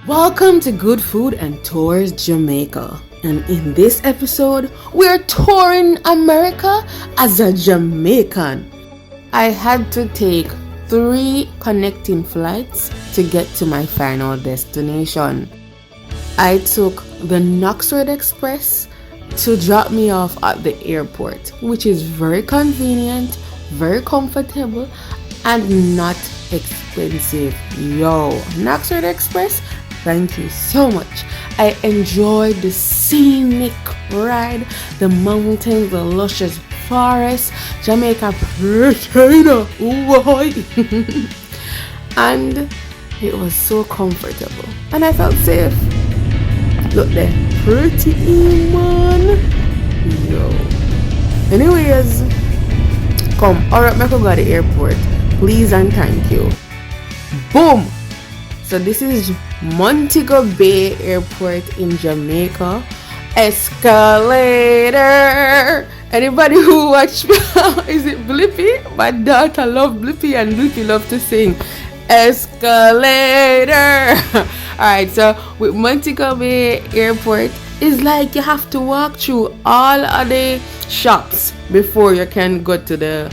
Welcome to Good Food and Tours Jamaica. And in this episode, we're touring America as a Jamaican. I had to take 3 connecting flights to get to my final destination. I took the Knoxford Express to drop me off at the airport, which is very convenient, very comfortable, and not expensive. Yo, Knoxford Express, thank you so much. I enjoyed the scenic ride, the mountains, the luscious forest, Jamaica, China, and it was so comfortable, and I felt safe. Look there, pretty man. Yo. Anyways, come, alright, I can go to the airport. Please and thank you. Boom! So this is Montego Bay Airport in Jamaica. Escalator. Anybody who watch is it Blippi? My daughter love Blippi and Blippi love to sing escalator. Alright, so with Montego Bay Airport, it's like you have to walk through all of the shops before you can go to the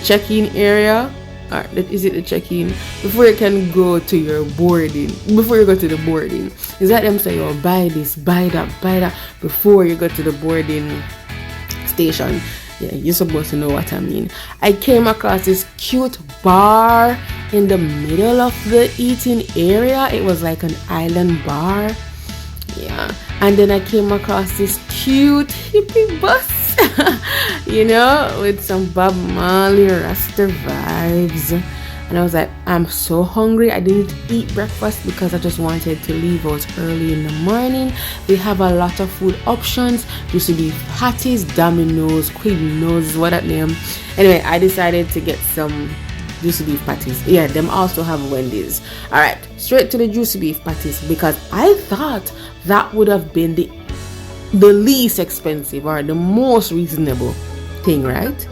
check-in area. Alright, is it the check-in? Before you can go to your boarding. Before you go to the boarding. Is that them say, oh, buy this, buy that, before you go to the boarding station. Yeah, you're supposed to know what I mean. I came across this cute bar in the middle of the eating area. It was like an island bar. Yeah. And then I came across this cute hippie bus. You know, with some Bob Marley Rasta vibes. And I was like, I'm so hungry. I didn't eat breakfast because I just wanted to leave out early in the morning. They have a lot of food options. Used to be patties, Domino's, Quiznos, what that name. Anyway, I decided to get some juicy beef patties. Yeah, them also have Wendy's. Alright, straight to the juicy beef patties because I thought that would have been the least expensive or the most reasonable thing, right?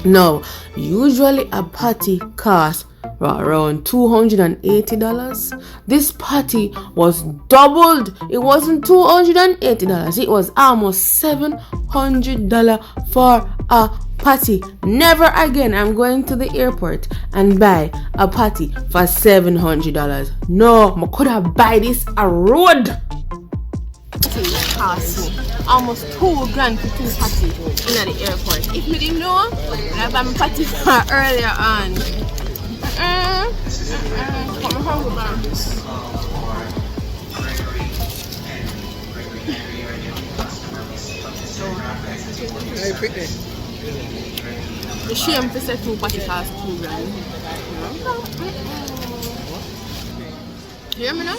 No, usually a patty costs around $280. This patty was doubled. It wasn't $280. It was almost $700 for a patty. Never again I'm going to the airport and buy a patty for $700. No, I could have buy this a road. It cost me almost $2,000 for 2 patties in the airport. If me didn't know, I bought my patty earlier on. Put my hunger back. The shame to say 2 patties cost $2,000. Hear me now?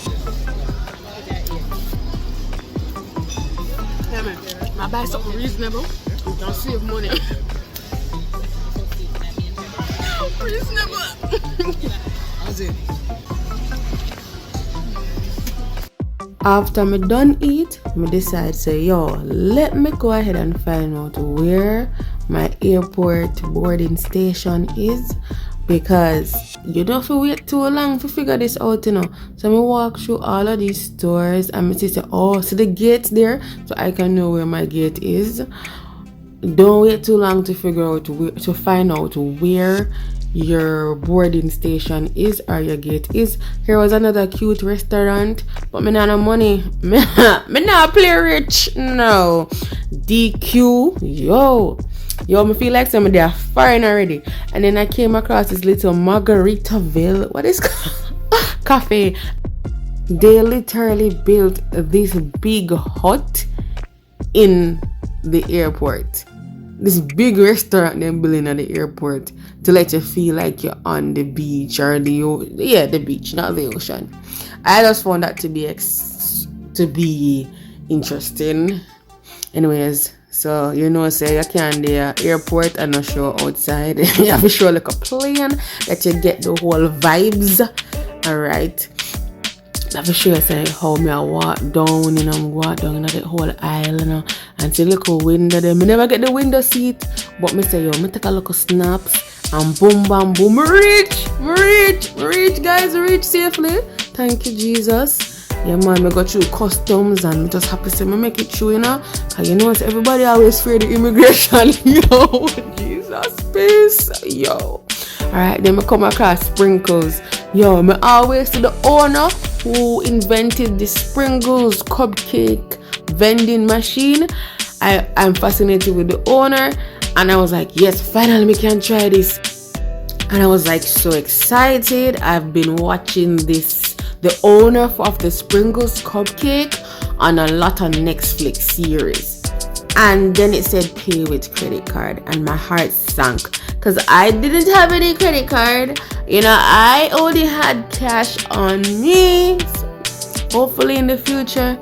Yeah, man. I buy something reasonable. You can save money. Reasonable. After me done eat, me decide say, yo, let me go ahead and find out where my airport boarding station is, because you don't have to wait too long to figure this out, you know. So I walk through all of these stores and I say, oh, so the gate's there, so I can know where my gate is. Don't wait too long to figure out to find out where your boarding station is or your gate is. Here was another cute restaurant, but me not no money. Me not play rich. No. DQ. Yo, me feel like somebody are fine already. And then I came across this little Margaritaville. What is cafe? They literally built this big hut in the airport. This big restaurant they're building at the airport to let you feel like you're on the beach or the beach, not the ocean. I just found that to be interesting. Anyways, so you know, say you can the airport and not show outside. You have to show like a plane that you get the whole vibes. Alright. I have to show you say how me I walk down, you know, walk down in the whole aisle, you know, and see look a window there. Me never get the window seat, but me say yo, me take a look of snaps and boom bam boom, me reach guys, reach safely. Thank you, Jesus. Yeah, man, I go through customs and me just happy to make it through, you know. Cause you know, everybody always fear the immigration. Yo, Jesus, peace. Yo. Alright, then I come across sprinkles. Yo, I always see the owner who invented the sprinkles cupcake vending machine. I'm fascinated with the owner, and I was like, yes, finally we can try this. And I was like so excited. I've been watching the owner of the sprinkles cupcake on a lot of Netflix series. And then it said pay with credit card, and my heart sank because I didn't have any credit card. You know, I only had cash on me. So hopefully in the future,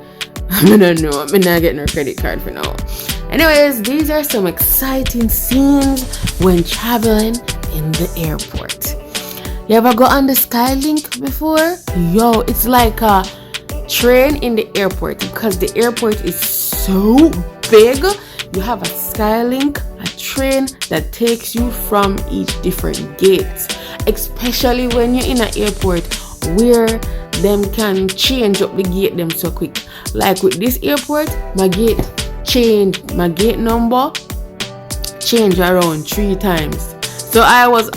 I don't know, I'm not getting a credit card for now. Anyways, these are some exciting scenes when traveling in the airport. You ever go on the Skylink before? Yo, it's like a train in the airport because the airport is so big. You have a Skylink, a train that takes you from each different gate, especially when you're in an airport where them can change up the gate them so quick. Like with this airport, my gate number changed around 3 times. So I was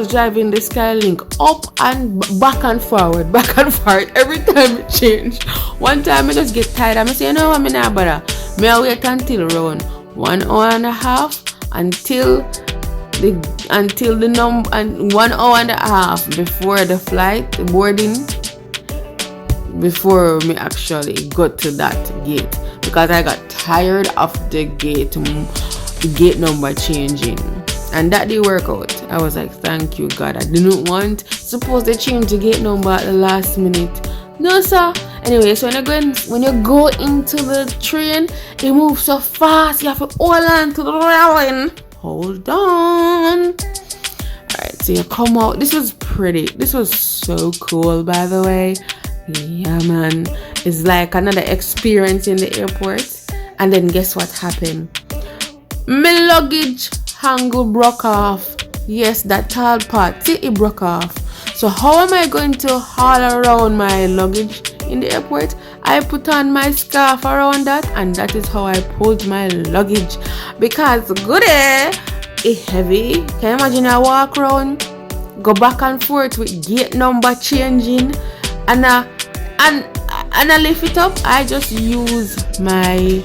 driving the Skylink up and back and forward every time it changed. One time I just get tired. I'm say, you know what, I'm not bother. I wait until around 1 hour and a half until the number, and 1 hour and a half before the flight, the boarding, before me actually got to that gate, because I got tired of the gate number changing. And that did work out. I was like, thank you, God. I didn't want suppose they change the gate number at the last minute. No, sir. Anyway, so when you go into the train, it moves so fast. You have to hold on to the railing. Hold on. Alright, so you come out. This was pretty. This was so cool, by the way. Yeah, man. It's like another experience in the airport. And then guess what happened? My luggage handle broke off. Yes, that tall part. See, it broke off. So how am I going to haul around my luggage in the airport? I put on my scarf around that, and that is how I pulled my luggage. Because goody, it's heavy. Can you imagine I walk around, go back and forth with gate number changing, and I lift it up. I just use my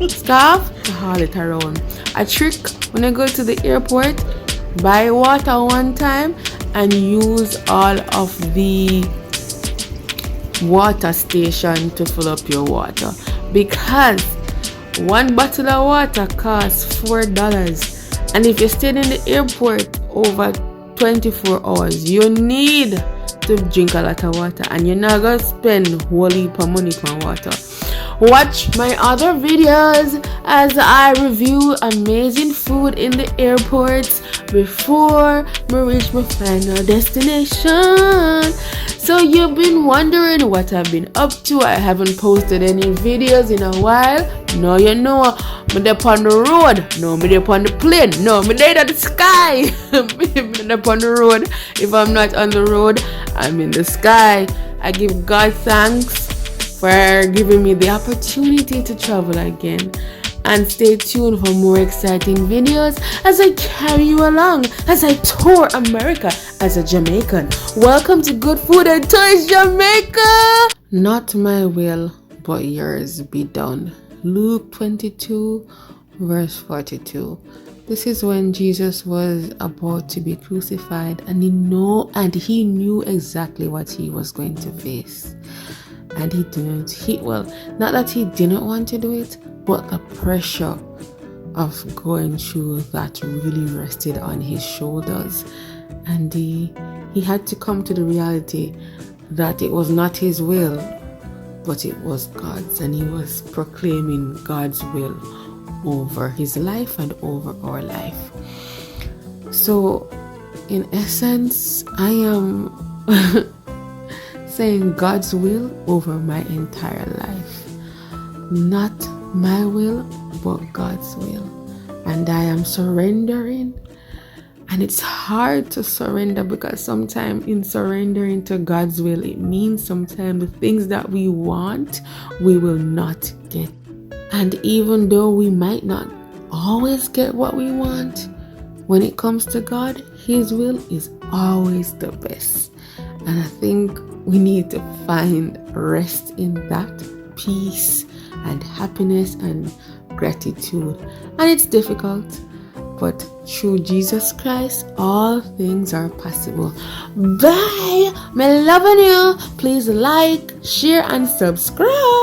scarf to haul it around. A trick when I go to the airport, buy water one time and use all of the water station to fill up your water, because one bottle of water costs $4, and if you stay in the airport over 24 hours, you need to drink a lot of water, and you're not gonna spend a whole heap of money on water. Watch my other videos as I review amazing food in the airports before we reach my final destination. So you've been wondering what I've been up to. I haven't posted any videos in a while. No, you know, me up on the road. No, me up on the plane. No, me there at the sky. Me up on the road. If I'm not on the road, I'm in the sky. I give God thanks for giving me the opportunity to travel again. And stay tuned for more exciting videos as I carry you along, as I tour America as a Jamaican. Welcome to Good Food and Toys Jamaica! Not my will, but yours be done. Luke 22, verse 42. This is when Jesus was about to be crucified, and he knew exactly what he was going to face. And he didn't. Not that he didn't want to do it, but the pressure of going through that really rested on his shoulders. And he had to come to the reality that it was not his will, but it was God's. And he was proclaiming God's will over his life and over our life. So, in essence, I am saying God's will over my entire life. Not my will, but God's will. And I am surrendering And it's hard to surrender, because sometimes in surrendering to God's will, it means sometimes the things that we want, we will not get. And even though we might not always get what we want, when it comes to God, His will is always the best. And I think we need to find rest in that, peace and happiness and gratitude. And it's difficult, but through Jesus Christ, all things are possible. Bye! Me loving you. Please like, share, and subscribe.